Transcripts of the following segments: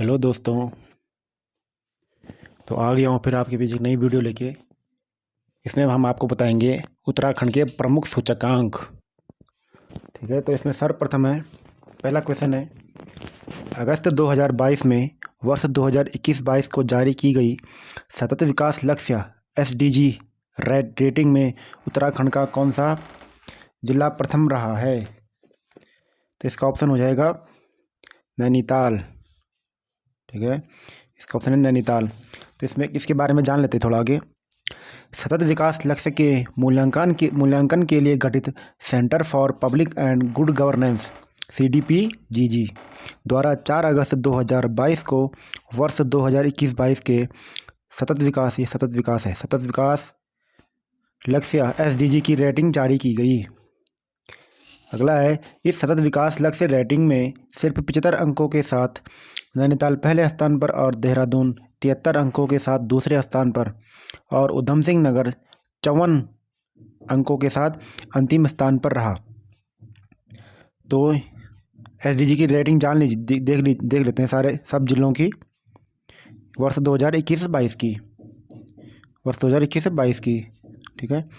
Hello दोस्तों। तो आ गया हूँ फिर आपके बीच एक नई वीडियो लेके। इसमें हम आपको बताएंगे उत्तराखंड के प्रमुख सूचकांक। ठीक है, तो इसमें सर्वप्रथम है, पहला क्वेश्चन है, अगस्त 2022 में वर्ष 2021-22 को जारी की गई सतत विकास लक्ष्य SDG रेटिंग में उत्तराखंड का कौन सा जिला प्रथम रहा है? तो इसका ऑप्शन हो जाएगा नैनीताल। ठीक है, इसका ऑप्शन है नैनीताल। तो इसमें इसके बारे में जान लेते हैं थोड़ा आगे। सतत विकास लक्ष्य के मूल्यांकन के लिए गठित centre for public and good governance CDPGG द्वारा 4 अगस्त 2022 को वर्ष 2021-22 के सतत विकास लक्ष्य SDG की रेटिंग जारी की गई। अगला है, इस सतत विकास लक्ष्य रेटिंग में सिर्फ 75 अंकों के साथ नैनीताल पहले स्थान पर और देहरादून 73 अंकों के साथ दूसरे स्थान पर और उधम सिंह नगर 54 अंकों के साथ अंतिम स्थान पर रहा। तो SDG की रेटिंग जान लीजिए, देख लेते हैं सारे सब जिलों की वर्ष 2021-22 की, वर्ष 2021-22 की। ठीक है,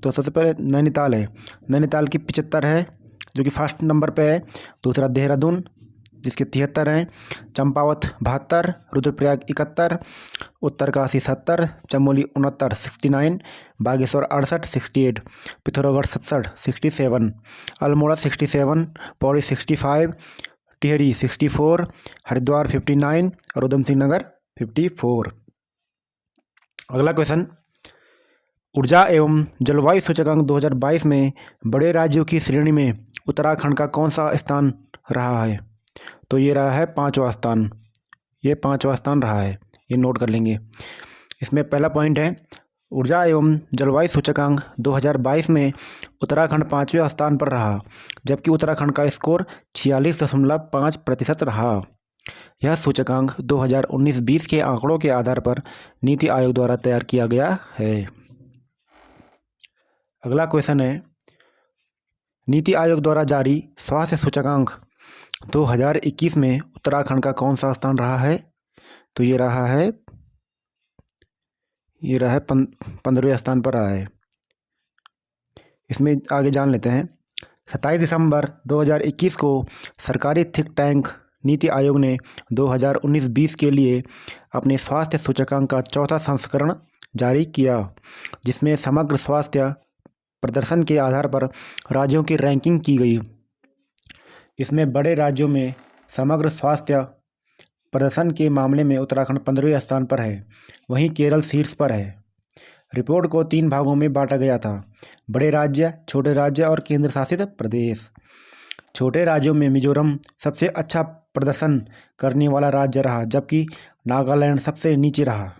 तो सबसे पहले नैनीताल है, नैनीताल की 75 है जो कि फर्स्ट नंबर पे है। दूसरा देहरादून जिसके 73 हैं, चंपावत 72, रुद्रप्रयाग 71, उत्तरकाशी 70, चमोली 69 69, बागेश्वर 68 68, पिथौरागढ़ 67 67, अल्मोड़ा 67, पौड़ी 65, टिहरी 64, हरिद्वार 59 और उधम सिंह नगर 54। अगला क्वेश्चन, ऊर्जा एवं जलवायु सूचकांक 2022 में बड़े राज्यों की श्रेणी में उत्तराखंड का कौन सा स्थान रहा है? तो ये रहा है 5वां स्थान, ये 5वां स्थान रहा है, ये नोट कर लेंगे। इसमें पहला पॉइंट है, ऊर्जा एवं जलवायु सूचकांक 2022 में उत्तराखंड 5वें स्थान पर रहा, जबकि उत्तराखंड का स्कोर 46.5% रहा। यह सूचकांक 2019-20 के आंकड़ों के आधार पर नीति आयोग द्वारा तैयार किया गया है। अगला क्वेश्चन है, नीति आयोग द्वारा जारी स्वास्थ्य सूचकांक 2021 में उत्तराखंड का कौन सा स्थान रहा है? तो ये रहा है 15वें स्थान पर रहा है। इसमें आगे जान लेते हैं। 27 दिसंबर 2021 को सरकारी थिंक टैंक नीति आयोग ने 2019-20 के लिए अपने स्वास्थ्य सूचकांक का चौथा संस्करण जारी किया, जिसमें समग्र स्वास्थ्य प्रदर्शन के आधार पर राज्यों की रैंकिंग की गई। इसमें बड़े राज्यों में समग्र स्वास्थ्य प्रदर्शन के मामले में उत्तराखंड 15वें स्थान पर है, वहीं केरल शीर्ष पर है। रिपोर्ट को 3 भागों में बांटा गया था, बड़े राज्य, छोटे राज्य और केंद्र शासित प्रदेश। छोटे राज्यों में मिजोरम सबसे अच्छा प्रदर्शन करने वाला राज्य रहा, जबकि नागालैंड सबसे नीचे रहा।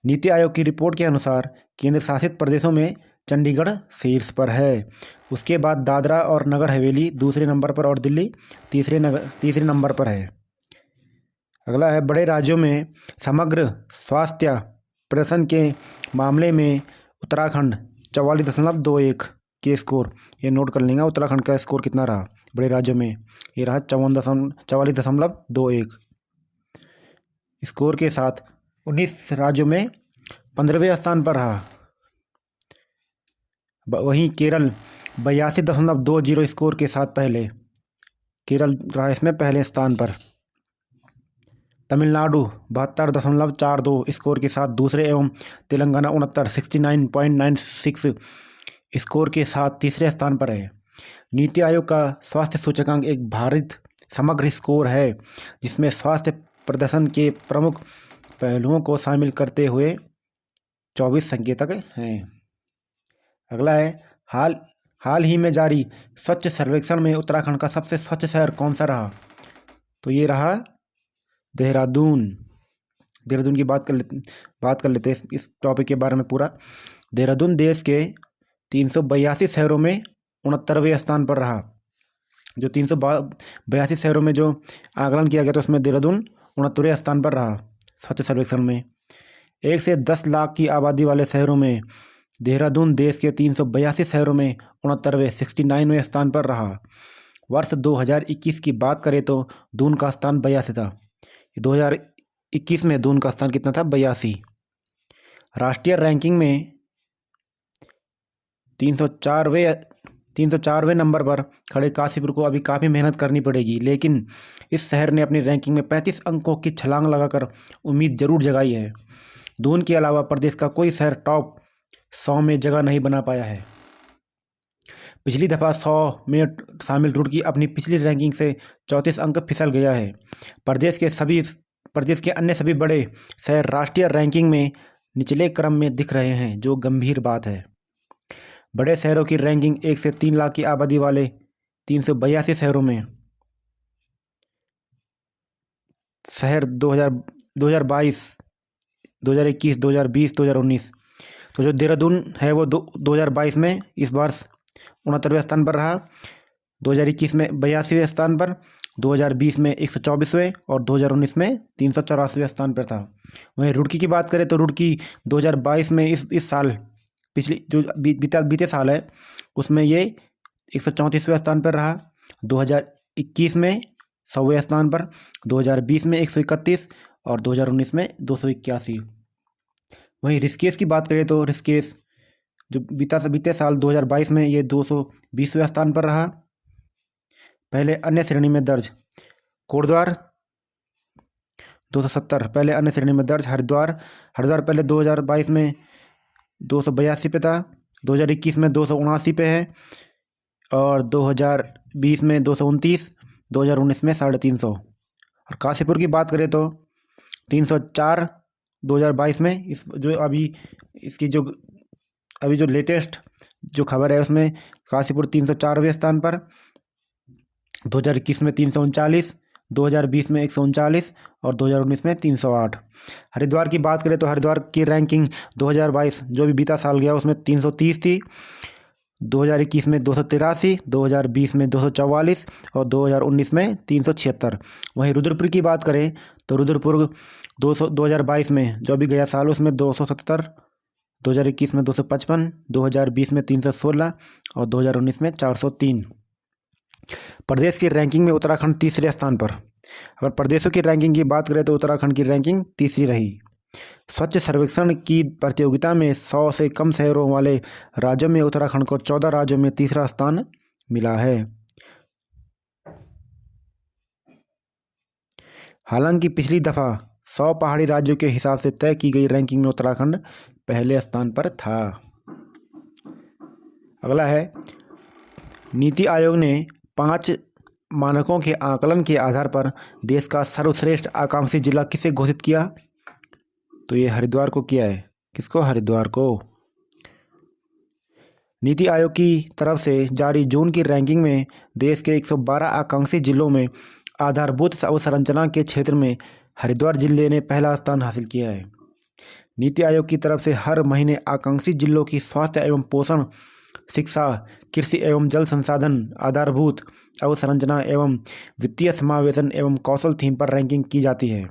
नीति आयोग की रिपोर्ट के अनुसार केंद्र शासित प्रदेशों में चंडीगढ़ शीर्ष पर है, उसके बाद दादरा और नगर हवेली दूसरे नंबर पर और दिल्ली तीसरे नंबर पर है। अगला है, बड़े राज्यों में समग्र स्वास्थ्य प्रदर्शन के मामले में उत्तराखंड 44.21 के स्कोर, ये नोट कर लेंगे। उत्तराखंड का स्कोर कितना रहा बड़े राज्यों में? ये रहा 44.21 स्कोर के साथ 19 राज्यों में 15वें स्थान पर रहा। वहीं केरल 82.20 स्कोर के साथ केरल रहा इसमें पहले स्थान पर। तमिलनाडु 72.42 स्कोर के साथ दूसरे एवं तेलंगाना 69.96 स्कोर के साथ तीसरे स्थान पर है। नीति आयोग का स्वास्थ्य सूचकांक एक भारित समग्र स्कोर है, जिसमें स्वास्थ्य प्रदर्शन के प्रमुख पहलुओं को शामिल करते हुए 24 संकेतक हैं। अगला है, हाल ही में जारी स्वच्छ सर्वेक्षण में उत्तराखंड का सबसे स्वच्छ शहर कौन सा रहा? तो ये रहा देहरादून की बात कर लेते हैं इस टॉपिक के बारे में पूरा। देहरादून देश के 382 शहरों में 69वें स्थान पर रहा। जो 382 शहरों में जो आकलन किया गया तो उसमें देहरादून 69वें स्थान पर रहा स्वच्छ सर्वेक्षण में। 1 से 10 लाख की आबादी वाले शहरों में देहरादून देश के 382 शहरों में 69वें स्थान पर रहा। वर्ष 2021 की बात करें तो दून का स्थान 82 था। 2021 में दून का स्थान कितना था? 82। राष्ट्रीय रैंकिंग में 304वें नंबर पर खड़े काशीपुर को अभी काफ़ी मेहनत करनी पड़ेगी, लेकिन इस शहर ने अपनी रैंकिंग में 35 अंकों की छलांग लगाकर उम्मीद जरूर जगाई है। दून के अलावा प्रदेश का कोई शहर टॉप 100 में जगह नहीं बना पाया है। पिछली दफ़ा 100 में शामिल रुड़की अपनी पिछली रैंकिंग से 34 अंक फिसल गया है। प्रदेश के अन्य सभी बड़े शहर राष्ट्रीय रैंकिंग में निचले क्रम में दिख रहे हैं, जो गंभीर बात है। बड़े शहरों की रैंकिंग 1 से 3 लाख की आबादी वाले 382 शहरों में शहर 2022, 2021, 2020, 2019। तो जो देहरादून है वो 2022 में इस वर्ष 69वें स्थान पर रहा, 2021 में 82वें स्थान पर, 2020 में 124वें और 2019 में 384वें स्थान पर था। वहीं रुड़की की बात करें तो रुड़की 2022 में इस साल पिछली जो बीते साल है उसमें ये 134वें स्थान पर रहा, 2021 में 100वें स्थान पर, 2020 में 131 और 2019 में 281। वहीं ऋषिकेश की बात करें तो ऋषिकेश जो बीते साल 2022 में ये 220वें स्थान पर रहा। पहले अन्य श्रेणी में दर्ज कोटद्वार 270 पहले अन्य श्रेणी में दर्ज। हरिद्वार पहले 2022 में 282 पे था, 2021 में 279 पे है और 2020 में 229, 2019 में 350। और काशीपुर की बात करें तो 304 2022 में इसकी जो लेटेस्ट जो खबर है उसमें काशीपुर 304वें स्थान पर, 2021 में 339, 2020 में 139 और 2019 में 308। हरिद्वार की बात करें तो हरिद्वार की रैंकिंग 2022 जो भी बीता साल गया उसमें 330 थी, 2021 में 283, 2020 में 244 और 2019 में 376। वहीं रुद्रपुर की बात करें तो रुद्रपुर 2022 में जो भी गया साल उसमें 270, 2021 में 255, 2020 में 316 और 2019 में 403। प्रदेश की रैंकिंग में उत्तराखंड तीसरे स्थान पर। अगर प्रदेशों की रैंकिंग की बात करें तो उत्तराखंड की रैंकिंग तीसरी रही। स्वच्छ सर्वेक्षण की प्रतियोगिता में 100 से कम शहरों वाले राज्यों में उत्तराखंड को 14 राज्यों में तीसरा स्थान मिला है। हालांकि पिछली दफ़ा 100 पहाड़ी राज्यों के हिसाब से तय की गई रैंकिंग में उत्तराखंड पहले स्थान पर था। अगला है, नीति आयोग ने 5 मानकों के आकलन के आधार पर देश का सर्वश्रेष्ठ आकांक्षी जिला किसे घोषित किया? तो ये हरिद्वार को किया है। किसको? हरिद्वार को। नीति आयोग की तरफ से जारी जून की रैंकिंग में देश के 112 आकांक्षी जिलों में आधारभूत अवसंरचना के क्षेत्र में हरिद्वार जिले ने पहला स्थान हासिल किया है। नीति आयोग की तरफ से हर महीने आकांक्षी जिलों की स्वास्थ्य एवं पोषण, शिक्षा, कृषि एवं जल संसाधन, आधारभूत अवसंरचना एवं वित्तीय समावेशन एवं कौशल थीम पर रैंकिंग की जाती है।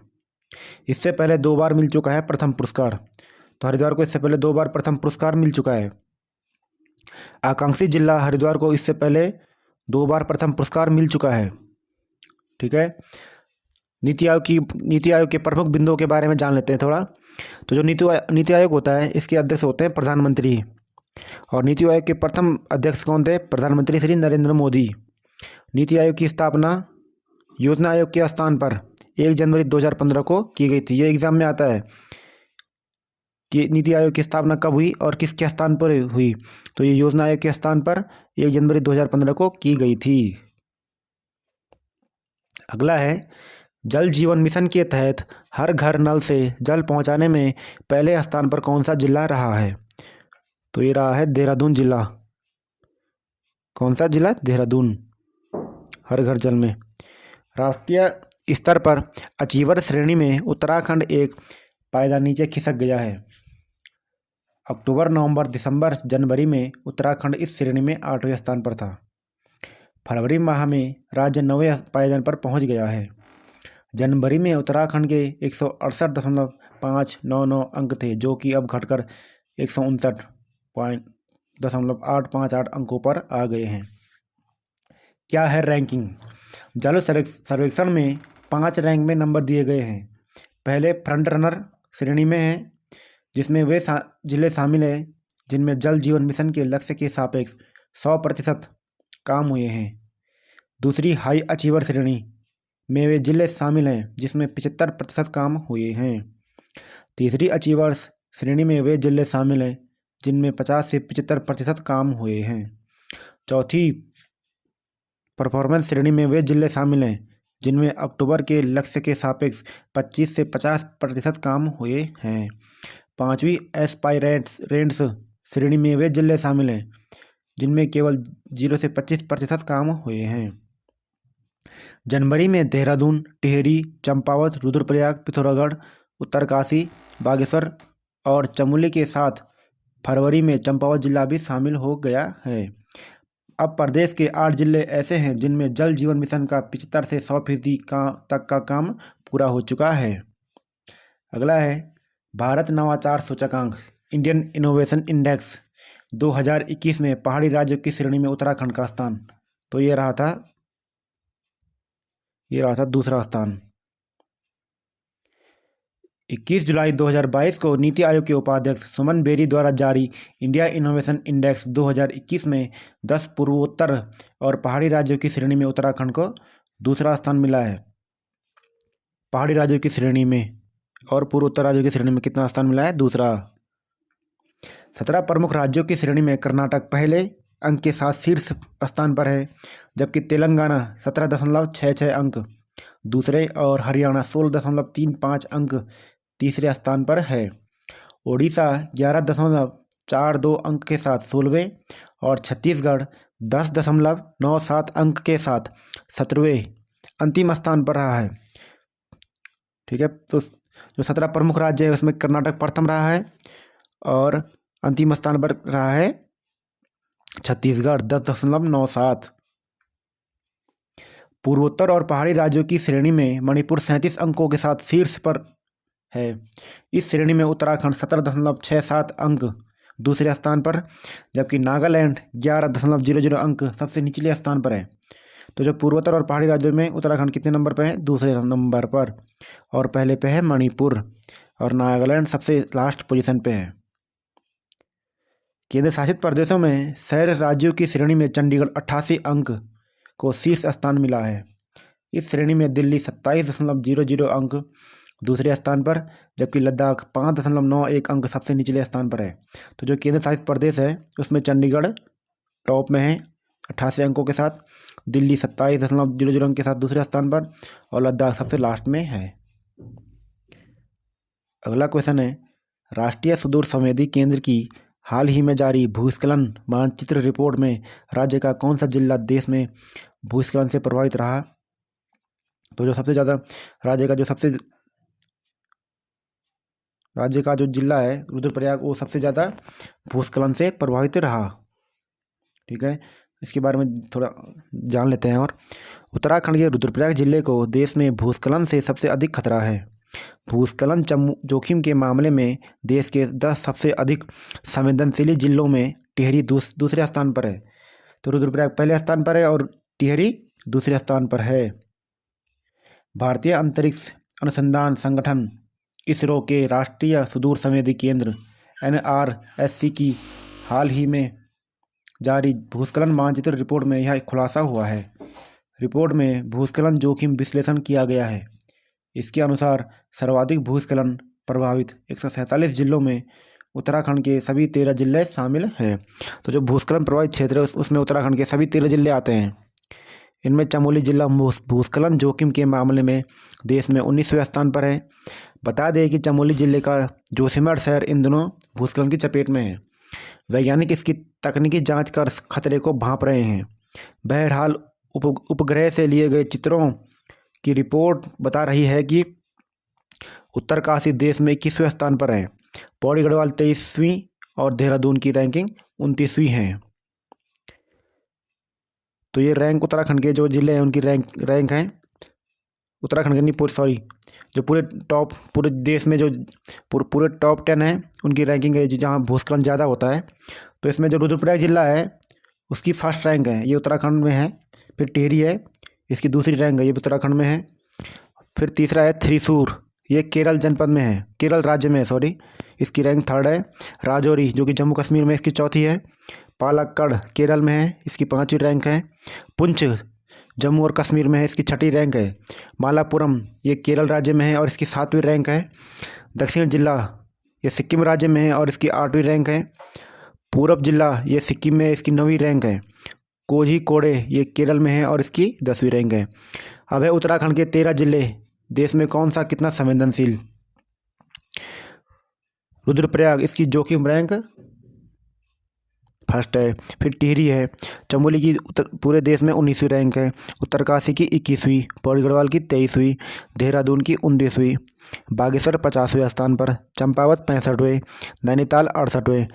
इससे पहले 2 बार मिल चुका है प्रथम पुरस्कार। तो हरिद्वार को इससे पहले 2 बार प्रथम पुरस्कार मिल चुका है। आकांक्षी जिला हरिद्वार को इससे पहले 2 बार प्रथम पुरस्कार मिल चुका है। ठीक है, नीति आयोग के प्रमुख बिंदुओं के बारे में जान लेते हैं थोड़ा। तो जो नीति आयोग होता है इसके अध्यक्ष होते हैं प्रधानमंत्री, और नीति आयोग के प्रथम अध्यक्ष कौन थे? प्रधानमंत्री श्री नरेंद्र मोदी। नीति आयोग की स्थापना योजना आयोग के स्थान पर 1 जनवरी 2015 को की गई थी। ये एग्जाम में आता है कि नीति आयोग की स्थापना कब हुई और किसके स्थान पर हुई। तो ये योजना आयोग के स्थान पर 1 जनवरी 2015 को की गई थी। अगला है, जल जीवन मिशन के तहत हर घर नल से जल पहुंचाने में पहले स्थान पर कौन सा जिला रहा है? तो ये रहा है देहरादून जिला। कौन सा जिला? देहरादून। हर घर जल में। राष्ट्रीय स्तर पर अचीवर श्रेणी में उत्तराखंड एक पायदान नीचे खिसक गया है। अक्टूबर, नवंबर, दिसंबर, जनवरी में उत्तराखंड इस श्रेणी में 8वें स्थान पर था। फरवरी माह में राज्य 9वें पायदान पर पहुंच गया है। जनवरी में उत्तराखंड के 168.599 अंक थे, जो कि अब घटकर 159.858 अंकों पर आ गए हैं। क्या है रैंकिंग? जल सर्वेक्षण में 5 रैंक में नंबर दिए गए हैं। पहले फ्रंट रनर श्रेणी में है, जिसमें वे जिले शामिल हैं जिनमें जल जीवन मिशन के लक्ष्य के सापेक्ष 100% काम हुए हैं। दूसरी हाई अचीवर श्रेणी में वे जिले शामिल हैं जिसमें 75% काम हुए हैं। तीसरी अचीवर्स श्रेणी में वे जिले शामिल हैं जिनमें 50 से 75% काम हुए हैं। चौथी परफॉर्मेंस श्रेणी में वे जिले शामिल हैं जिनमें अक्टूबर के लक्ष्य के सापेक्ष 25 से 50% काम हुए हैं। पांचवी एस्पायरेंट्स श्रेणी में वे जिले शामिल हैं जिनमें केवल 0 से 25% काम हुए हैं। जनवरी में देहरादून, टिहरी, चंपावत, रुद्रप्रयाग, पिथौरागढ़, उत्तरकाशी, बागेश्वर और चमोली के साथ फरवरी में चंपावत जिला भी शामिल हो गया है। अब प्रदेश के 8 जिले ऐसे हैं जिनमें जल जीवन मिशन का 75 से 100% तक का काम पूरा हो चुका है। अगला है भारत नवाचार सूचकांक इंडियन इनोवेशन इंडेक्स 2021 में पहाड़ी राज्यों की श्रेणी में उत्तराखंड का स्थान। तो ये रहा था दूसरा स्थान। 21 जुलाई 2022 को नीति आयोग के उपाध्यक्ष सुमन बेरी द्वारा जारी इंडिया इनोवेशन इंडेक्स 2021 में 10 पूर्वोत्तर और पहाड़ी राज्यों की श्रेणी में उत्तराखंड को दूसरा स्थान मिला है। पहाड़ी राज्यों की श्रेणी में और पूर्वोत्तर राज्यों की श्रेणी में कितना स्थान मिला है? दूसरा। 17 प्रमुख राज्यों की श्रेणी में कर्नाटक पहले अंक के साथ शीर्ष स्थान पर है, जबकि तेलंगाना 17.66 अंक दूसरे और हरियाणा 16.35 अंक तीसरे स्थान पर है। ओडिशा 11.42 अंक के साथ 16वें और छत्तीसगढ़ 10.97 अंक के साथ 17वें अंतिम स्थान पर रहा है। ठीक है, तो जो 17 प्रमुख राज्य है उसमें कर्नाटक प्रथम रहा है और अंतिम स्थान पर रहा है छत्तीसगढ़ 10.97। पूर्वोत्तर और पहाड़ी राज्यों की श्रेणी में मणिपुर 37 अंकों के साथ शीर्ष पर है। इस श्रेणी में उत्तराखंड 17.67 अंक दूसरे स्थान पर, जबकि नागालैंड 11.00 अंक सबसे निचले स्थान पर है। तो जो पूर्वोत्तर और पहाड़ी राज्यों में उत्तराखंड कितने नंबर पर है? दूसरे नंबर पर, और पहले पे है मणिपुर और नागालैंड सबसे लास्ट पोजीशन पे है। केंद्र शासित प्रदेशों में शहर राज्यों की श्रेणी में चंडीगढ़ 88 अंक को शीर्ष स्थान मिला है। इस श्रेणी में दिल्ली 27.00 अंक दूसरे स्थान पर, जबकि लद्दाख 5.91 अंक सबसे निचले स्थान पर है। तो जो केंद्र शासित प्रदेश है उसमें चंडीगढ़ टॉप में है 88 अंकों के साथ, दिल्ली 27.00 अंक के साथ दूसरे स्थान पर और लद्दाख सबसे लास्ट में है। अगला क्वेश्चन है, राष्ट्रीय सुदूर संवेदी केंद्र की हाल ही में जारी भूस्खलन मानचित्र रिपोर्ट में राज्य का कौन सा जिला देश में भूस्खलन से प्रभावित रहा? तो जो सबसे ज़्यादा राज्य का जो जिला है रुद्रप्रयाग, वो सबसे ज़्यादा भूस्खलन से प्रभावित रहा। ठीक है, इसके बारे में थोड़ा जान लेते हैं। और उत्तराखंड के रुद्रप्रयाग जिले को देश में भूस्खलन से सबसे अधिक खतरा है। भूस्खलन जोखिम के मामले में देश के 10 सबसे अधिक संवेदनशील जिलों में टिहरी दूसरे स्थान पर है। तो रुद्रप्रयाग पहले स्थान पर है और टिहरी दूसरे स्थान पर है। भारतीय अंतरिक्ष अनुसंधान संगठन इसरो के राष्ट्रीय सुदूर संवेदी केंद्र NRSC की हाल ही में जारी भूस्खलन मानचित्र रिपोर्ट में यह खुलासा हुआ है। रिपोर्ट में भूस्खलन जोखिम विश्लेषण किया गया है। इसके अनुसार सर्वाधिक भूस्खलन प्रभावित 147 जिलों में उत्तराखंड के सभी 13 जिले शामिल हैं। तो जो भूस्खलन प्रभावित क्षेत्र है उसमें उत्तराखंड के सभी 13 जिले आते हैं। इनमें चमोली जिला भूस्खलन जोखिम के मामले में देश में 19वें स्थान पर है। बता दें कि चमोली जिले का जोशीमठ शहर इन दिनों भूस्खलन की चपेट में है। वैज्ञानिक इसकी तकनीकी जांच कर खतरे को भांप रहे हैं। बहरहाल उपग्रह से लिए गए चित्रों की रिपोर्ट बता रही है कि उत्तरकाशी देश में 21वें स्थान पर है, पौड़ी गढ़वाल 23वीं और देहरादून की रैंकिंग 29वीं है। तो ये रैंक उत्तराखंड के जो जिले हैं उनकी रैंक है। उत्तराखंड के नहीं, जो पूरे देश में जो पूरे टॉप 10 है उनकी रैंकिंग है जहाँ भूस्खलन ज़्यादा होता है। तो इसमें जो रुद्रप्रयाग जिला है उसकी फर्स्ट रैंक है, ये उत्तराखंड में है। फिर टिहरी है, इसकी दूसरी रैंक है, ये भी उत्तराखंड में है। फिर तीसरा है थ्रिसूर, ये केरल जनपद में है, केरल राज्य में है, सॉरी, इसकी रैंक 3rd है। राजौरी जो कि जम्मू कश्मीर में, इसकी 4थी है। पालक्कड़ केरल में है, इसकी 5वीं रैंक है। पुंछ जम्मू और कश्मीर में है, इसकी 6ठी रैंक है। मालापुरम ये केरल राज्य में है और इसकी 7वीं रैंक है। दक्षिण जिला ये सिक्किम राज्य में है और इसकी 8वीं रैंक है। पूरब जिला ये सिक्किम में, इसकी 9वीं रैंक है। कोझिकोडे ये केरल में है और इसकी 10वीं रैंक है। अब है उत्तराखंड के 13 जिले, देश में कौन सा कितना संवेदनशील। रुद्रप्रयाग, इसकी जोखिम रैंक 1st है। फिर टिहरी है, चमोली की पूरे देश में 19वीं रैंक है। उत्तरकाशी की 21वीं, पौड़ी गढ़वाल की 23वीं, देहरादून की 19वीं, बागेश्वर 50वें स्थान पर, चंपावत 65वें, नैनीताल 68वें,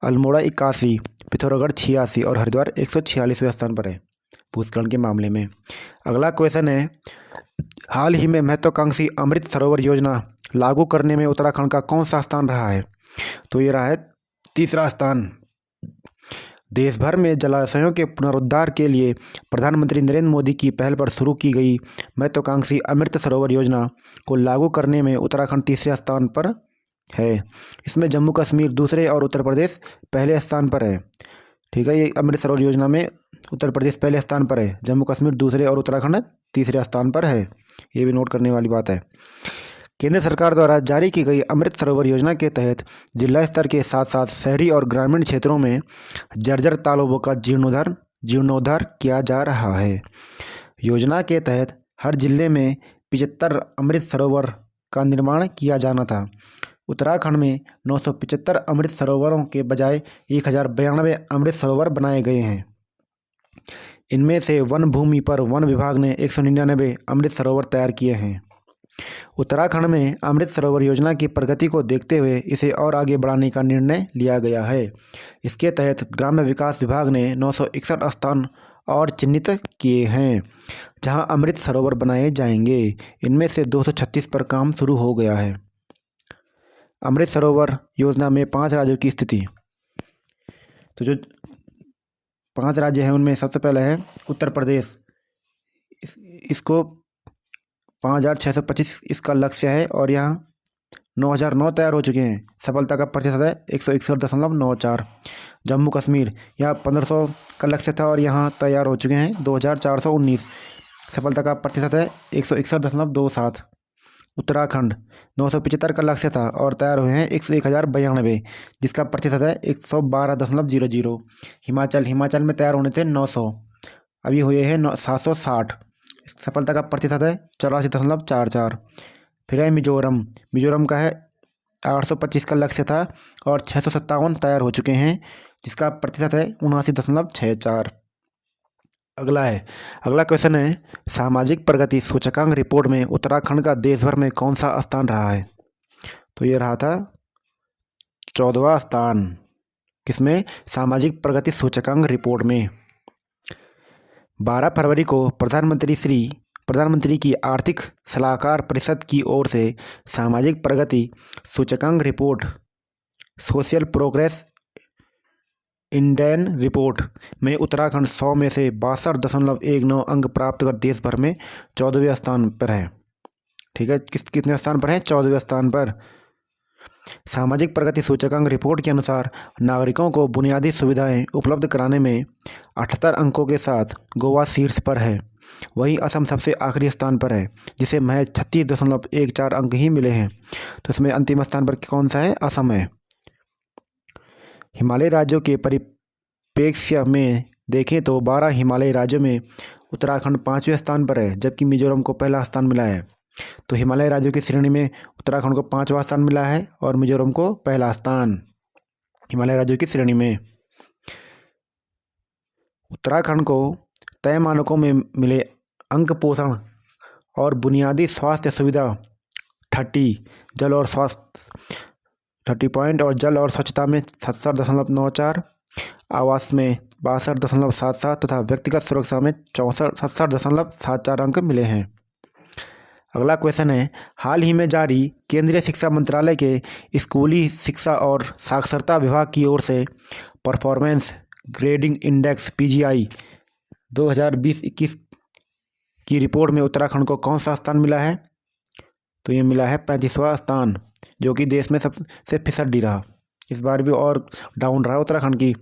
अल्मोड़ा 81, पिथौरागढ़ 86 और हरिद्वार 146वें स्थान पर है भूस्खलन के मामले में। अगला क्वेश्चन है, हाल ही में महत्वाकांक्षी अमृत सरोवर योजना लागू करने में उत्तराखंड का कौन सा स्थान रहा है। तो ये रहा है 3रा स्थान। देश भर में जलाशयों के पुनरुद्धार के लिए प्रधानमंत्री नरेंद्र मोदी की पहल पर शुरू की गई महत्वाकांक्षी अमृत सरोवर योजना को लागू करने में उत्तराखंड 3रे स्थान पर है। इसमें जम्मू कश्मीर 2रे और उत्तर प्रदेश पहले स्थान पर है। ठीक है, ये अमृत सरोवर योजना में उत्तर प्रदेश पहले स्थान पर है, जम्मू कश्मीर 2रे और उत्तराखंड 3रे स्थान पर है। ये भी नोट करने वाली बात है। केंद्र सरकार द्वारा जारी की गई अमृत सरोवर योजना के तहत जिला स्तर के साथ साथ शहरी और ग्रामीण क्षेत्रों में जर्जर तालाबों का जीर्णोद्धार किया जा रहा है। योजना के तहत हर जिले में 75 अमृत सरोवर का निर्माण किया जाना था। उत्तराखंड में 975 अमृत सरोवरों के बजाय 1092 अमृत सरोवर बनाए गए हैं। इनमें से वन भूमि पर वन विभाग ने 199 अमृत सरोवर तैयार किए हैं। उत्तराखंड में अमृत सरोवर योजना की प्रगति को देखते हुए इसे और आगे बढ़ाने का निर्णय लिया गया है। इसके तहत ग्राम्य विकास विभाग ने 961 स्थान और चिन्हित किए हैं जहां अमृत सरोवर बनाए जाएंगे। इनमें से 236 पर काम शुरू हो गया है। अमृत सरोवर योजना में 5 राज्यों की स्थिति। तो जो 5 राज्य हैं उनमें सबसे पहले है उत्तर प्रदेश। इसको 5625 इसका लक्ष्य है और यहाँ 9009 तैयार हो चुके हैं। सफलता का प्रतिशत है 161.94। जम्मू कश्मीर, यहाँ 1500 का लक्ष्य था और यहाँ तैयार हो चुके हैं 2419। सफलता का प्रतिशत है 161.27। उत्तराखंड 975 का लक्ष्य था और तैयार हुए हैं 1092, जिसका प्रतिशत है 112.00। हिमाचल में तैयार होने थे 900, अभी हुए हैं 760। सफलता का प्रतिशत है 84.44। फिर है मिजोरम का है 825 का लक्ष्य था और 657 तैयार हो चुके हैं, जिसका प्रतिशत है 79.64। अगला क्वेश्चन है, सामाजिक प्रगति सूचकांक रिपोर्ट में उत्तराखंड का देश भर में कौन सा स्थान रहा है। तो ये रहा था 14वां स्थान। किसमें? सामाजिक प्रगति सूचकांक रिपोर्ट में। 12 फरवरी को प्रधानमंत्री की आर्थिक सलाहकार परिषद की ओर से सामाजिक प्रगति सूचकांक report social progress Indane report में उत्तराखंड 100 में से 62.19 अंक प्राप्त कर देश भर में 14वें स्थान पर है। ठीक है, कितने स्थान पर है? 14वें स्थान पर। सामाजिक प्रगति सूचकांक रिपोर्ट के अनुसार नागरिकों को बुनियादी सुविधाएं उपलब्ध कराने में 78 अंकों के साथ गोवा शीर्ष पर है। वहीं असम सबसे आखिरी स्थान पर है, जिसे महज 36.14 अंक ही मिले हैं। तो इसमें अंतिम स्थान पर कौन सा है? असम है। हिमालय राज्यों के परिप्रेक्ष्य में देखें तो 12 हिमालयी राज्यों में उत्तराखंड 5वें स्थान पर है, जबकि मिजोरम को पहला स्थान मिला है। तो हिमालय राज्यों की श्रेणी में उत्तराखंड को 5वां स्थान मिला है और मिजोरम को पहला स्थान हिमालय राज्यों की श्रेणी में। उत्तराखंड को तय मानकों में मिले अंक पोषण और बुनियादी स्वास्थ्य सुविधा 30 पॉइंट और जल और स्वच्छता में 70.94, आवास में 62.77 तथा व्यक्तिगत सुरक्षा में 67.74 अंक मिले हैं। अगला क्वेश्चन है, हाल ही में जारी केंद्रीय शिक्षा मंत्रालय के स्कूली शिक्षा और साक्षरता विभाग की ओर से परफॉर्मेंस ग्रेडिंग इंडेक्स PGI 2020-21 की रिपोर्ट में उत्तराखंड को कौन सा स्थान मिला है? तो ये मिला है 35वां स्थान, जो कि देश में सबसे फिसड्डी रहा। इस बार भी और डाउन रहा उत्तराखंड की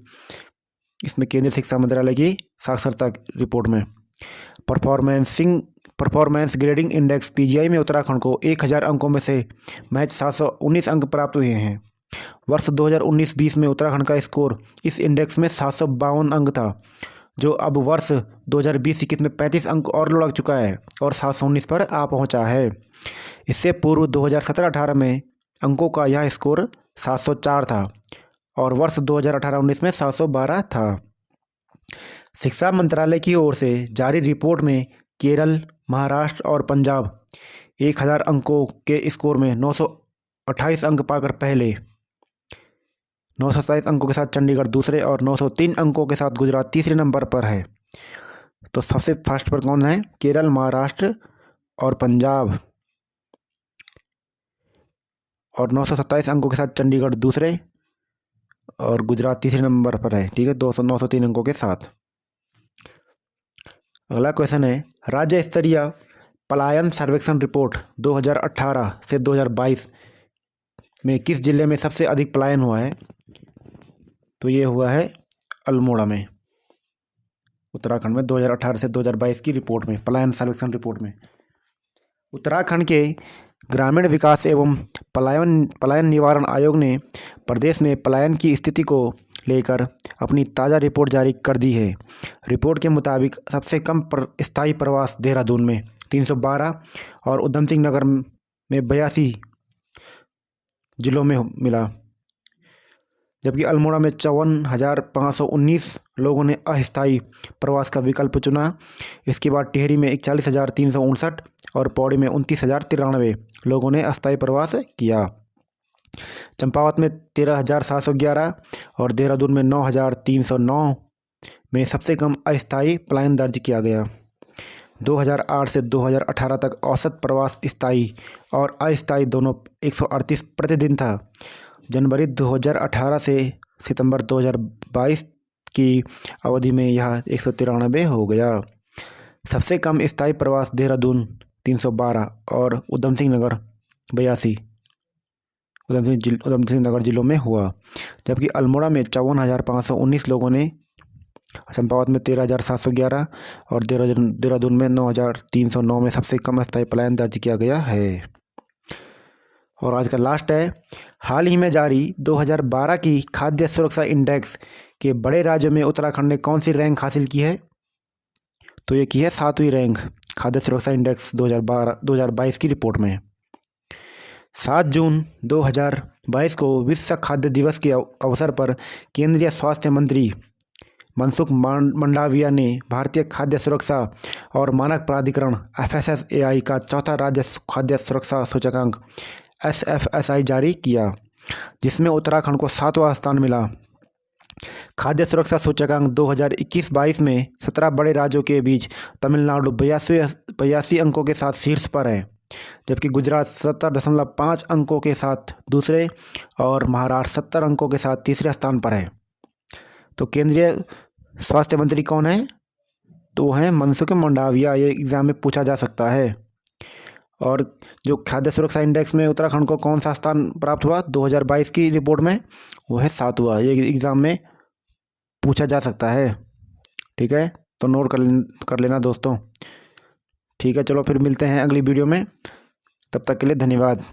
इसमें केंद्रीय शिक्षा मंत्रालय की साक्षरता रिपोर्ट में। परफॉर्मेंस ग्रेडिंग इंडेक्स पीजीआई में उत्तराखंड को 1000 अंकों में से महज 719 अंक प्राप्त हुए हैं। वर्ष 2019-20 में उत्तराखंड का स्कोर इस इंडेक्स में 752 अंक था, जो अब वर्ष 2020-21 में 35 अंक और लुढ़क चुका है और 719 पर आ पहुंचा है। इससे पूर्व 2017-18 में अंकों का यह स्कोर 704 था और वर्ष 2018-19 में 712 था। शिक्षा मंत्रालय की ओर से जारी रिपोर्ट में केरल, महाराष्ट्र और पंजाब 1000 अंकों के स्कोर में 928 अंक पाकर पहले, 927 अंकों के साथ चंडीगढ़ दूसरे और 903 अंकों के साथ गुजरात तीसरे नंबर पर है। तो सबसे फर्स्ट पर कौन है? केरल, महाराष्ट्र और पंजाब। और 927 अंकों के साथ चंडीगढ़ दूसरे और गुजरात तीसरे नंबर पर है। ठीक है, 903 अंकों के साथ। अगला क्वेश्चन है, राज्य स्तरीय पलायन सर्वेक्षण रिपोर्ट 2018 से 2022 में किस जिले में सबसे अधिक पलायन हुआ है? तो ये हुआ है अल्मोड़ा में, उत्तराखंड में 2018 से 2022 की रिपोर्ट में, पलायन सर्वेक्षण रिपोर्ट में। उत्तराखंड के ग्रामीण विकास एवं पलायन निवारण आयोग ने प्रदेश में पलायन की स्थिति को लेकर अपनी ताज़ा रिपोर्ट जारी कर दी है। रिपोर्ट के मुताबिक सबसे कम स्थायी प्रवास देहरादून में 312 और उधम सिंह नगर में 82 जिलों में मिला, जबकि अल्मोड़ा में 54,519 लोगों ने अस्थायी प्रवास का विकल्प चुना। इसके बाद टिहरी में 41,359 और पौड़ी में 29,093 लोगों ने अस्थायी प्रवास किया। चंपावत में 13,711 और देहरादून में 9,309 में सबसे कम अस्थायी पलायन दर्ज किया गया। 2008 से 2018 तक औसत प्रवास स्थायी और अस्थायी दोनों 138 प्रतिदिन था। जनवरी 2018 से सितंबर 2022 की अवधि में यह 193 हो गया। सबसे कम स्थायी प्रवास देहरादून 312 और उधम सिंह नगर 82 उधम सिंह नगर जिलों में हुआ, जबकि अल्मोड़ा में 54,519 लोगों ने, चंपावत में 13,711 और देहरादून में 9,309 में सबसे कम स्थायी पलायन दर्ज किया गया है। और आज का लास्ट है, हाल ही में जारी 2012 की खाद्य सुरक्षा इंडेक्स के बड़े राज्यों में उत्तराखंड ने कौन सी रैंक हासिल की है? तो ये की है 7वीं रैंक खाद्य सुरक्षा इंडेक्स 2022 की रिपोर्ट में। 7 जून 2022 को विश्व खाद्य दिवस के अवसर पर केंद्रीय स्वास्थ्य मंत्री मनसुख मंडाविया ने भारतीय खाद्य सुरक्षा और मानक प्राधिकरण FSSAI का चौथा राज्य खाद्य सुरक्षा सूचकांक SFSI जारी किया, जिसमें उत्तराखंड को 7वां स्थान मिला। खाद्य सुरक्षा सूचकांक 2021-22 में 17 बड़े राज्यों के बीच तमिलनाडु 82 अंकों के साथ शीर्ष पर है, जबकि गुजरात 70.5 अंकों के साथ दूसरे और महाराष्ट्र 70 अंकों के साथ तीसरे स्थान पर है। तो केंद्रीय स्वास्थ्य मंत्री कौन है? तो वो हैं मनसुख मंडाविया। ये एग्ज़ाम में पूछा जा सकता है। और जो खाद्य सुरक्षा इंडेक्स में उत्तराखंड को कौन सा स्थान प्राप्त हुआ 2022 की रिपोर्ट में, वो है 7वां। ये एग्ज़ाम में पूछा जा सकता है। ठीक है, तो नोट कर लेना दोस्तों। ठीक है, चलो फिर मिलते हैं अगली वीडियो में। तब तक के लिए धन्यवाद।